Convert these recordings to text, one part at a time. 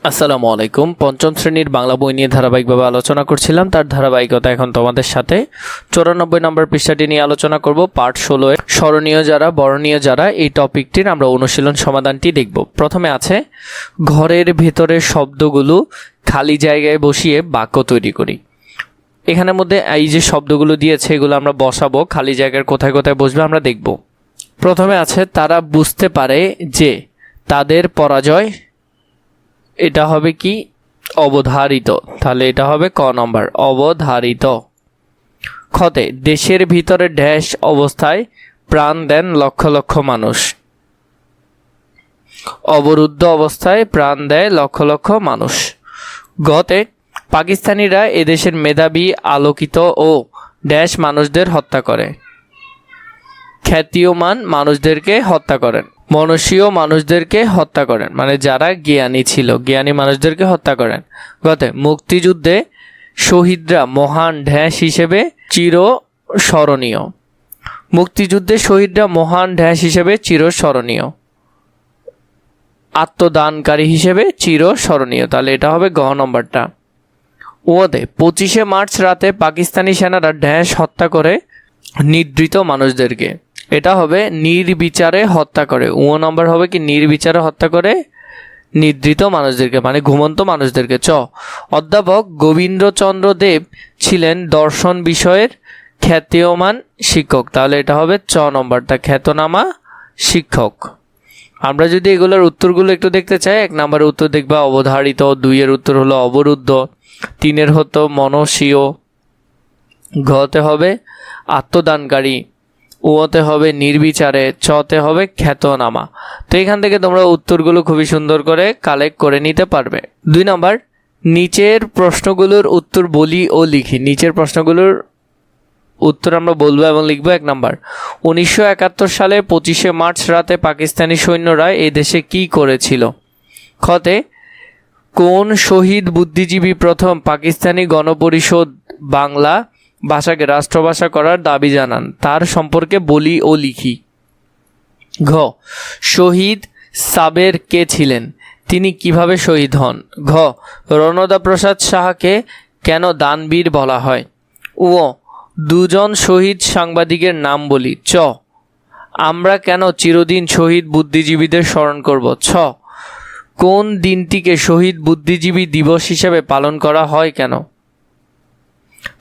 আসসালামু আলাইকুম। পঞ্চম শ্রেণীর বাংলা বই নিয়ে ধারাবাহিকভাবে আলোচনা করছিলাম, তার ধারাবাহিকতা এখন তোমাদের সাথে 94 নম্বর পৃষ্ঠাটি নিয়ে আলোচনা করব। পার্ট 16 এর স্মরণীয় যারা বরণীয় যারা এই টপিকটির আমরা অনুশীলন সমাধানটি দেখব। প্রথমে আছে ঘরের ভেতরের শব্দগুলো খালি জায়গায় বসিয়ে বাক্য তৈরি করি। এখানের মধ্যে এই যে শব্দগুলো দিয়েছে এগুলো আমরা বসাবো, খালি জায়গার কোথায় কোথায় বসবে আমরা দেখব। প্রথমে আছে তারা বুঝতে পারে যে তাদের পরাজয়, এটা হবে কি অবধারিত, তাহলে এটা হবে ক নম্বর অবধারিত। খতে দেশের ভিতরে ড্যাশ অবস্থায় প্রাণ দেন লক্ষ লক্ষ মানুষ, অবরুদ্ধ অবস্থায় প্রাণ দেয় লক্ষ লক্ষ মানুষ। গতে পাকিস্তানিরা এদেশের মেধাবী আলোকিত ও ড্যাশ মানুষদের হত্যা করে, খ্যাতিয়মান মানুষদেরকে হত্যা করেন, মনস্বীয় মানুষদেরকে হত্যা করেন, মানে যারা জ্ঞানী ছিল জ্ঞানী মানুষদেরকে হত্যা করেন। গতে মুক্তিযুদ্ধে শহীদরা মহান ড্যাশ হিসেবে চিরস্মরণীয়, মুক্তিযুদ্ধে শহীদরা মহান ড্যাশ হিসেবে চিরস্মরণীয়, আত্মদানকারী হিসেবে চিরস্মরণীয়, তাহলে এটা হবে গ নম্বরটা। ওতে 25শে মার্চ রাতে পাকিস্তানি সেনারা ড্যাশ হত্যা করে নির্দৃত মানুষদেরকে, এটা হবে নির্বিচারে হত্যা করে। ও নম্বর হবে কি নির্বিচারে হত্যা করে নির্দৃত মানুষদেরকে, মানে ঘুমন্ত মানুষদেরকে। চ অধ্যাপক গোবিন্দচন্দ্র দেব ছিলেন দর্শন বিষয়ের খ্যাতিয়মান শিক্ষক, তাহলে এটা হবে চ নম্বরটা খ্যাতনামা শিক্ষক। আমরা যদি এগুলোর উত্তরগুলো একটু দেখতে চাই, 1 নম্বরের উত্তর দেখবা অবধারিত, 2-এর উত্তর হলো অবরুদ্ধ, 3-এর হতো মনস্বীয়, ঘতে হবে আত্মদানকারী, ওতে হবে নির্বিচারে, চতে হবে খ্যাতনামা। তো এখান থেকে তোমরা উত্তরগুলো খুবই সুন্দর করে কালেক্ট করে নিতে পারবে। 2 নম্বর নিচের প্রশ্নগুলোর উত্তর বলি ও লিখি। নিচের প্রশ্নগুলোর উত্তর আমরা বলবো এবং লিখবো। 1 নম্বর 1971 সালে 25শে মার্চ রাতে পাকিস্তানি সৈন্যরা এই দেশে কি করেছিল? খতে কোন শহীদ বুদ্ধিজীবী প্রথম পাকিস্তানি গণপরিষদ বাংলা ভাষাকে রাষ্ট্রভাষা করার দাবি জানান, তার সম্পর্কে বলি ও লিখি। ঘ শহীদ সাবের কে ছিলেন, তিনি কিভাবে শহীদ হন? ঘ রণদা প্রসাদ সাহাকে কেন দানবীর বলা হয়? ও 2 জন শহীদ সাংবাদিকের নাম বলি। চ আমরা কেন চিরদিন শহীদ বুদ্ধিজীবীদের স্মরণ করব? ছ কোন দিনটিকে শহীদ বুদ্ধিজীবী দিবস হিসেবে পালন করা হয় কেন?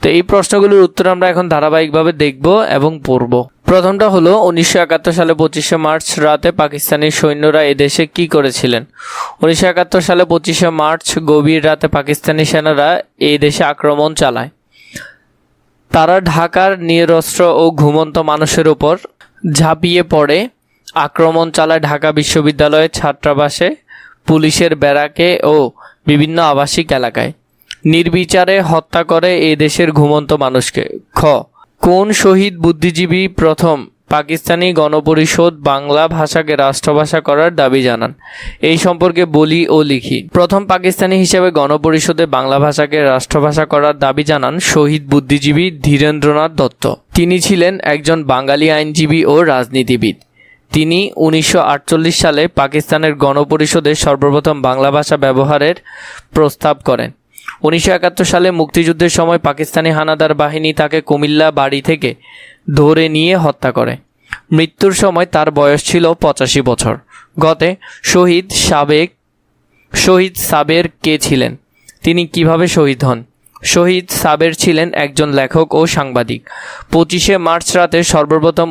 তো এই প্রশ্নগুলোর উত্তর আমরা এখন ধারাবাহিকভাবে দেখব এবং পড়ব। প্রথমটা হলো 1971 সালে 25শে মার্চ রাতে পাকিস্তানি সৈন্যরা এদেশে কি করেছিলেন? 1971 সালে 25শে মার্চ গভীর রাতে পাকিস্তানি সেনারা এই দেশে আক্রমণ চালায়। তারা ঢাকার নিরস্ত্র ও ঘুমন্ত মানুষের উপর ঝাঁপিয়ে পড়ে আক্রমণ চালায় ঢাকা বিশ্ববিদ্যালয়ের ছাত্রাবাসে, পুলিশের ব্যারাকে ও বিভিন্ন আবাসিক এলাকায়। নির্বিচারে হত্যা করে এই দেশের ঘুমন্ত মানুষকে। খ কোন শহীদ বুদ্ধিজীবী প্রথম পাকিস্তানি গণপরিষদ বাংলা ভাষাকে রাষ্ট্রভাষা করার দাবি জানান, এই সম্পর্কে বলি ও লিখি। প্রথম পাকিস্তানি হিসেবে গণপরিষদে বাংলা ভাষাকে রাষ্ট্রভাষা করার দাবি জানান শহীদ বুদ্ধিজীবী ধীরেন্দ্রনাথ দত্ত। তিনি ছিলেন একজন বাঙালি আইনজীবী ও রাজনীতিবিদ। তিনি 1948 সালে পাকিস্তানের গণপরিষদে সর্বপ্রথম বাংলা ভাষা ব্যবহারের প্রস্তাব করেন। 1971 সালে মুক্তিযুদ্ধের সময় পাকিস্তানি হানাদার বাহিনী তাকে কুমিল্লা বাড়ি থেকে ধরে নিয়ে হত্যা করে। মৃত্যুর সময় তার বয়স ছিল 85 বছর। গতে শহীদ সাবের কে ছিলেন, তিনি কিভাবে শহীদ হন? শহীদ সাবের ছিলেন একজন লেখক ও সাংবাদিক। 25শে মার্চ রাতে সর্বপ্রথম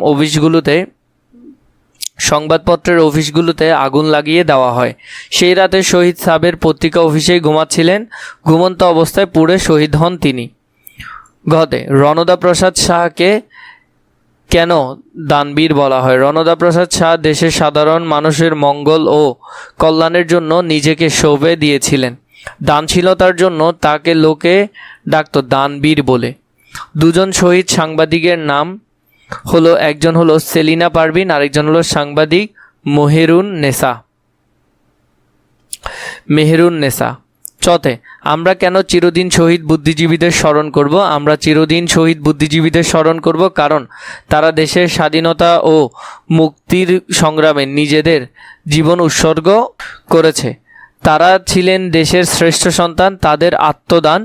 সংবাদপত্রের অফিসগুলোতে আগুন লাগিয়ে দেওয়া হয়। সেই রাতে শহীদ সাবের পত্রিকা অফিসেই ঘুমাচ্ছিলেন। ঘুমন্ত অবস্থায় পুড়ে শহীদ হন তিনি। ঘতে রণদা প্রসাদ সাহাকে কেন দানবীর বলা হয়? রণদা প্রসাদ শাহ দেশের সাধারণ মানুষের মঙ্গল ও কল্যাণের জন্য নিজেকে সঁপে দিয়েছিলেন। দানশীলতার জন্য তাকে লোকে ডাকত দানবীর বলে। 2 জন শহীদ সাংবাদিকের নাম হলো, একজন হলো সেলিনা পারভিন, আরেকজন হলো সাংবাদিক মেহেরুন নেসা। চতে আমরা কেন চিরদিন শহীদ বুদ্ধিজীবীদের স্মরণ করব? আমরা চিরদিন শহীদ বুদ্ধিজীবীদের স্মরণ করব কারণ তারা দেশের স্বাধীনতা ও মুক্তির সংগ্রামে নিজেদের জীবন উৎসর্গ করেছে। তারা ছিলেন দেশের শ্রেষ্ঠ সন্তান, তাদের আত্মদান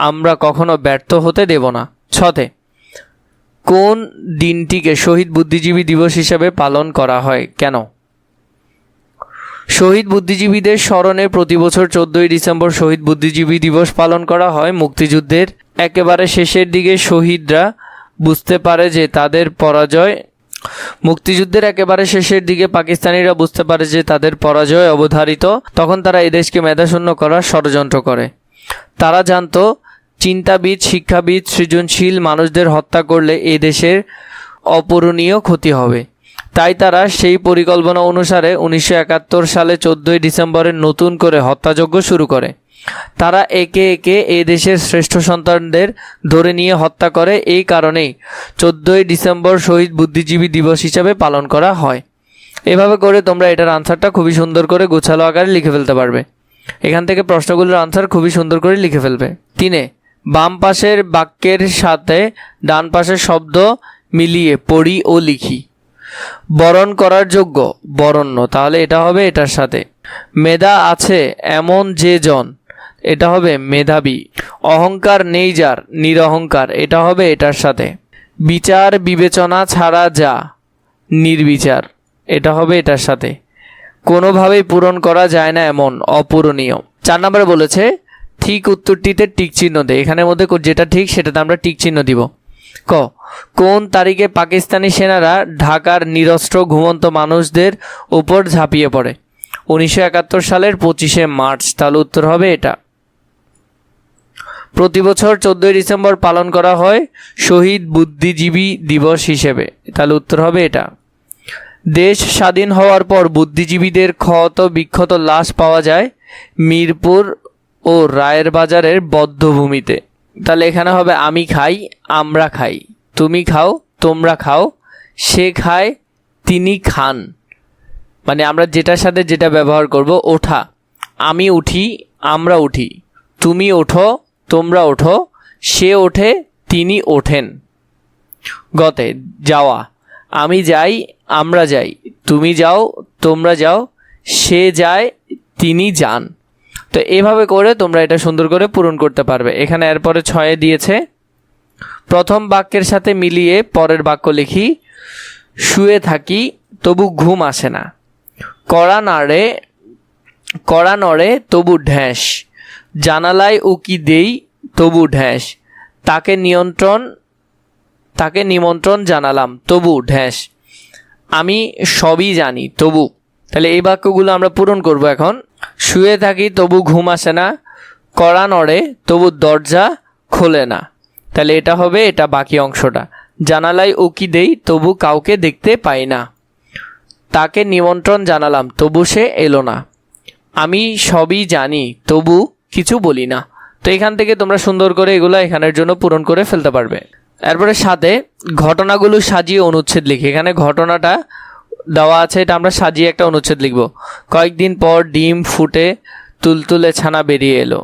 আমরা কখনো ব্যর্থ হতে দেব না। 6 কোন দিনটিকে শহীদ বুদ্ধিজীবী দিবস হিসেবে পালন করা হয়, কেন? শহীদ বুদ্ধিজীবীদের স্মরণে প্রতি বছর 14ই ডিসেম্বর শহীদ বুদ্ধিজীবী দিবস পালন করা হয়। মুক্তিযুদ্ধের একেবারে শেষের দিকে শহীদরা বুঝতে পারে যে তাদের পরাজয় পাকিস্তানিরা বুঝতে পারে যে তাদের পরাজয় অবধারিত। তখন তারা এদেশকে মেধাশূন্য করার ষড়যন্ত্র করে। তারা জানতো চিন্তাবিদ, শিক্ষাবিদ, সৃজনশীল মানুষদের হত্যা করলে এই দেশের অপূরণীয় ক্ষতি হবে। তাই তারা সেই পরিকল্পনা অনুসারে 1971 সালে 14ই ডিসেম্বরে নতুন করে হত্যাযজ্ঞ শুরু করে। তারা একে একে এই দেশের শ্রেষ্ঠ সন্তানদের ধরে নিয়ে হত্যা করে। এই কারণেই 14ই ডিসেম্বর শহীদ বুদ্ধিজীবী দিবস হিসাবে পালন করা হয়। এভাবে করে তোমরা এটার আনসারটা খুবই সুন্দর করে গোছালো আকারে লিখে ফেলতে পারবে। এখান থেকে প্রশ্নগুলোর আনসার খুবই সুন্দর করে লিখে ফেলবে। 3 বাম পাশের বাক্যের সাথে ডান পাশের শব্দ মিলিয়ে পড়ি ও লিখি। বরণ করার যোগ্য, বরণ্য, তাহলে এটা হবে এটার সাথে। মেধা আছে এমন যে জন, এটা হবে মেধাবী। অহংকার নেই যার, নিরহংকার, এটা হবে এটার সাথে। বিচার বিবেচনা ছাড়া যা, নির্বিচার, এটা হবে এটার সাথে। কোনোভাবেই পূরণ করা যায় না এমন, অপূরণীয়। 4 নম্বরে বলেছে ঠিক উত্তরটিতে টিক চিহ্ন দে। এখানের মধ্যে যেটা ঠিক সেটাতে আমরা টিক চিহ্ন দিব। কোন তারিখে পাকিস্তানি সেনারা ঢাকার নিরস্ত্র ঘুমন্ত মানুষদের উপর ঝাঁপিয়ে পড়ে? 1971 সালের 25শে মার্চ, তাহলে উত্তর হবে এটা। প্রতি বছর 14ই ডিসেম্বর পালন করা হয় শহীদ বুদ্ধিজীবী দিবস হিসেবে, তাহলে উত্তর হবে এটা। দেশ স্বাধীন হওয়ার পর বুদ্ধিজীবীদের ক্ষত বিক্ষত লাশ পাওয়া যায় মিরপুর ও রায়ের বাজারের বধ্যভূমিতে, তাহলে এখানে হবে আমি খাই, আমরা খাই, তুমি খাও, তোমরা খাও, সে খায়, তিনি খান। মানে আমরা যেটার সাথে যেটা ব্যবহার করব, ওঠা, আমি উঠি, আমরা উঠি, তুমি ওঠো, তোমরা ওঠো, সে ওঠে, তিনি ওঠেন। গতে যাওয়া, আমি যাই, আমরা যাই, তুমি যাও, তোমরা যাও, সে যায়, তিনি যান। তো এভাবে করে তোমরা এটা সুন্দর করে পূরণ করতে পারবে। এখানে এরপরে 6 দিয়েছে প্রথম বাক্যের সাথে মিলিয়ে পরের বাক্য লিখি। শুয়ে থাকি তবু ঘুম আসে না, কড়া নড়ে তবু ঢ্যাঁস, জানালায় উকি দেই তবু ঢ্যাঁস, তাকে নিমন্ত্রণ জানালাম তবু ঢ্যাঁস, আমি সবই জানি তবু। তাহলে এই বাক্যগুলো আমরা পূরণ করব এখন। শুয়ে থাকি তবু ঘুম আসে না, কড়া নড়ে তবু দরজা খোলে না, তাহলে এটা হবে এটা বাকি অংশটা। জানালায় উকি দেই তবু কাউকে দেখতে পাই না, তাকে নিমন্ত্রণ জানালাম তবু সে এলো না, আমি সবই জানি তবু কিছু বলি না। তো এখান থেকে তোমরা সুন্দর করে এগুলো এখানের জন্য পূরণ করে ফেলতে পারবে। এরপরে সাথে ঘটনাগুলো সাজিয়ে অনুচ্ছেদ লিখি। এখানে ঘটনাটা দেওয়া আছে, এটা আমরা সাজিয়ে একটা অনুচ্ছেদ লিখব। কয়েকদিন পর ডিম ফুটে তুলতুলে ছানা বেরিয়ে এলো।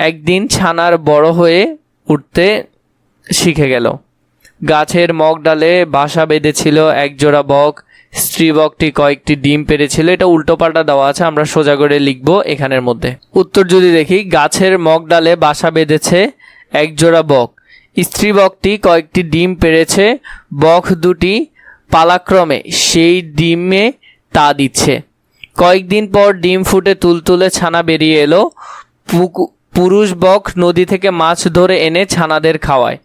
একদিন ছানার বড় হয়ে উঠতে শিখে গেল। গাছের মগ ডালে বাসা বেঁধেছিল একজোড়া বক, স্ত্রী বকটি কয়েকটি ডিম পেড়েছিল। এটা উল্টোপাল্টা দেওয়া আছে, আমরা সোজা করে লিখব এখানের মধ্যে। উত্তর যদি দেখি, গাছের মগ ডালে বাসা বেঁধেছে একজোড়া বক, স্ত্রী বকটি কয়েকটি ডিম পেড়েছে, বক দুটি পালাক্রমে সেই ডিমে তা দিচ্ছে। কয়েকদিন পর ডিম ফুটে তুলতুলে ছানা বেরিয়ে এলো। পুরুষ বক নদী থেকে মাছ ধরে এনে ছানাদের খাওয়ায়।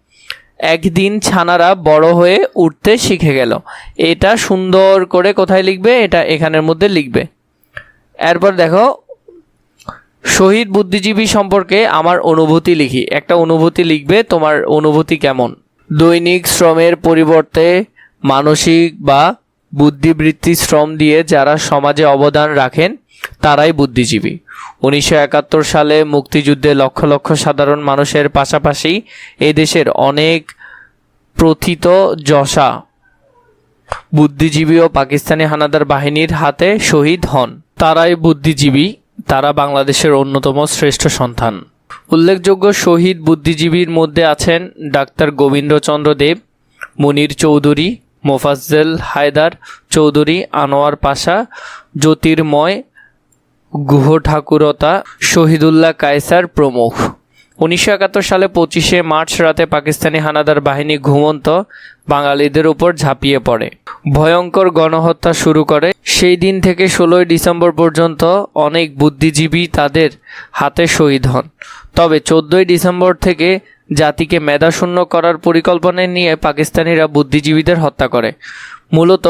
একদিন ছানারা বড় হয়ে উঠতে শিখে গেল। এটা সুন্দর করে কোথায় লিখবে? এটা এখানের মধ্যে লিখবে। এরপর দেখো, শহীদ বুদ্ধিজীবী সম্পর্কে আমার অনুভূতি লিখি। একটা অনুভূতি লিখবে, তোমার অনুভূতি কেমন। দৈনিক শ্রমের পরিবর্তে মানসিক বা বুদ্ধিবৃত্তি শ্রম দিয়ে যারা সমাজে অবদান রাখেন তারাই বুদ্ধিজীবী। 1971 সালে মুক্তিযুদ্ধে লক্ষ লক্ষ সাধারণ মানুষের পাশাপাশি এদেশের অনেক প্রথিতযশা বুদ্ধিজীবী ও পাকিস্তানি হানাদার বাহিনীর হাতে শহীদ হন। তারাই বুদ্ধিজীবী, তারা বাংলাদেশের অন্যতম শ্রেষ্ঠ সন্তান। উল্লেখযোগ্য শহীদ বুদ্ধিজীবীর মধ্যে আছেন ডাক্তার গোবিন্দচন্দ্র দেব, মুনির চৌধুরী, মোফাজ্জল হায়দার চৌধুরী, আনোয়ার পাশা, জ্যোতির্ময় গুহ ঠাকুরতা, শহীদুল্লাহ কায়সার প্রমুখ। 1971 সালে 25শে মার্চ রাতে পাকিস্তানি হানাদার বাহিনী ঘুমন্ত বাঙালিদের উপর ঝাঁপিয়ে পড়ে, ভয়ঙ্কর গণহত্যা শুরু করে। সেই দিন থেকে 16ই ডিসেম্বর পর্যন্ত অনেক বুদ্ধিজীবী তাদের হাতে শহীদ হন। তবে 14ই ডিসেম্বর থেকে জাতিকে মেধাশূন্য করার পরিকল্পনা নিয়ে পাকিস্তানিরা বুদ্ধিজীবীদের হত্যা করে। মূলত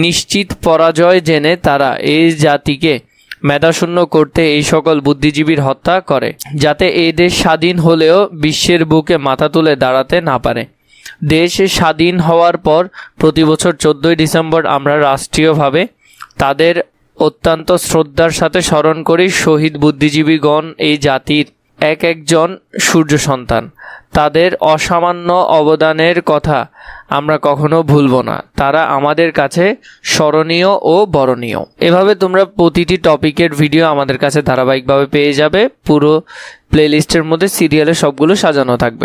নিশ্চিত পরাজয় জেনে তারা এই জাতিকে মেধাশূন্য করতে এই সকল বুদ্ধিজীবীর হত্যা করে, যাতে এই দেশ স্বাধীন হলেও বিশ্বের বুকে মাথা তুলে দাঁড়াতে না পারে। দেশ স্বাধীন হওয়ার পর প্রতি বছর 14ই ডিসেম্বর আমরা রাষ্ট্রীয়ভাবে তাদের অত্যন্ত শ্রদ্ধার সাথে স্মরণ করি। শহীদ বুদ্ধিজীবীগণ এই জাতির এক একজন সূর্য সন্তান। তাদের অসামান্য অবদানের কথা আমরা কখনো ভুলব না। তারা আমাদের কাছে স্মরণীয় ও বরণীয়। এভাবে তোমরা প্রতিটি টপিকের ভিডিও আমাদের কাছে ধারাবাহিকভাবে পেয়ে যাবে। পুরো প্লেলিস্টের মধ্যে সিরিয়ালে সবগুলো সাজানো থাকবে।